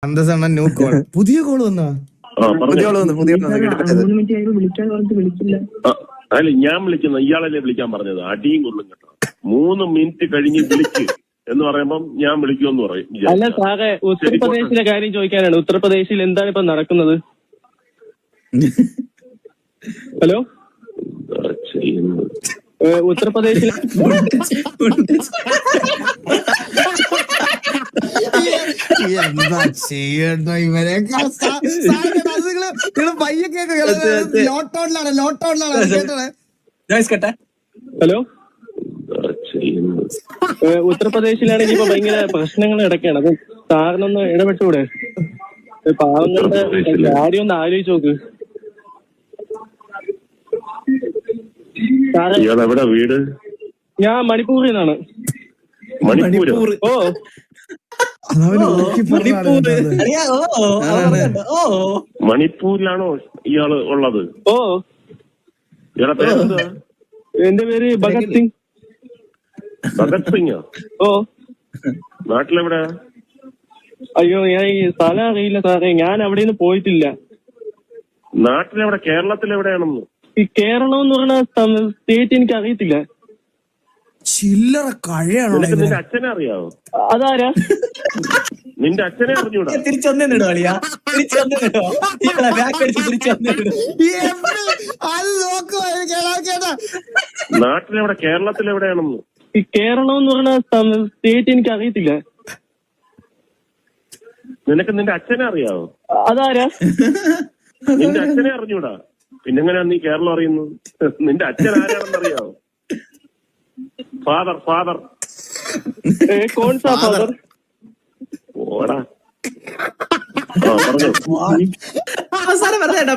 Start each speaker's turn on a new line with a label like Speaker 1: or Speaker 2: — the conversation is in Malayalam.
Speaker 1: അന്തസാണ് ന്യൂ കോൾ. പുതിയ കോള് വന്നാ?
Speaker 2: അല്ല ഞാൻ വിളിക്കുന്ന ഇയാളല്ലേ വിളിക്കാൻ പറഞ്ഞത്? അടിയും കൊള്ളും കേട്ടോ. 3 മിനിറ്റ് കഴിഞ്ഞ് വിളിക്ക് എന്ന് പറയുമ്പം ഞാൻ വിളിക്കുമെന്ന് പറയും.
Speaker 3: അല്ല സാറേ, ഉത്തർപ്രദേശിലെ കാര്യം ചോദിക്കാനാണ്. ഉത്തർപ്രദേശിൽ എന്താണ് ഇപ്പൊ നടക്കുന്നത്? ഹലോ, ഉത്തർപ്രദേശിൽ
Speaker 1: എന്താ ചെയ്യണ്ട ഇവരെ? പയ്യൊക്കെ ലോട്ടോണിലാണ് കേട്ടേ.
Speaker 3: ഹലോ, ഉത്തർപ്രദേശിലാണെങ്കിൽ ഇപ്പൊ ഭയങ്കര പ്രശ്നങ്ങൾ ഇടയ്ക്കാണ്. അപ്പൊ സാറിനൊന്ന് ഇടപെട്ടുകൂടെ? പാവങ്ങളുടെ കാര്യം ഒന്ന് ആലോചിച്ച് നോക്ക് സാറേ.
Speaker 2: വീട്?
Speaker 3: ഞാൻ മണിപ്പൂരിൽ നിന്നാണ്.
Speaker 2: മണിപ്പൂർ?
Speaker 3: ഓ,
Speaker 2: മണിപ്പൂരിലാണോ ഇയാള് ഉള്ളത്?
Speaker 3: ഓ,
Speaker 2: ഇയാളെ പേരെന്താ?
Speaker 3: എന്റെ പേര് ഭഗത് സിംഗ്.
Speaker 2: ഭഗത് സിംഗോ?
Speaker 3: ഓ.
Speaker 2: നാട്ടിലെവിടെ?
Speaker 3: അയ്യോ, ഞാൻ ഈ സ്ഥലം അറിയില്ല സാറേ. ഞാൻ അവിടെ നിന്ന് പോയിട്ടില്ല.
Speaker 2: നാട്ടിലെവിടെ? കേരളത്തിലെവിടെയാണെന്ന്?
Speaker 3: ഈ കേരളം എന്ന് പറഞ്ഞ സ്റ്റേറ്റ് എനിക്ക് അറിയത്തില്ല.
Speaker 1: ചില്ലറ കഴിയാണോ?
Speaker 2: നിന്റെ അച്ഛനെ അറിയാവോ?
Speaker 3: അതാരാ?
Speaker 2: നിന്റെ അച്ഛനെ അറിഞ്ഞൂടാ? നാട്ടിലെവിടെ? കേരളത്തിലെവിടെയാണെന്ന്?
Speaker 3: ഈ കേരളം എന്ന് പറഞ്ഞ സ്റ്റേറ്റ് എനിക്ക് അറിയത്തില്ല.
Speaker 2: നിനക്ക് നിന്റെ അച്ഛനെ അറിയാവോ?
Speaker 3: അതാരാ?
Speaker 2: നിന്റെ അച്ഛനെ അറിഞ്ഞൂടാ? പിന്നെങ്ങനെയാ നീ കേരളം അറിയുന്നത്? നിന്റെ അച്ഛൻ ആരാണെന്ന് അറിയാവോ? ഫാദർ.
Speaker 3: കോൺ സാ ഫാദർ?
Speaker 2: ഓടാ. പറഞ്ഞോ.
Speaker 1: അവസാനം പറഞ്ഞേട്ടാ.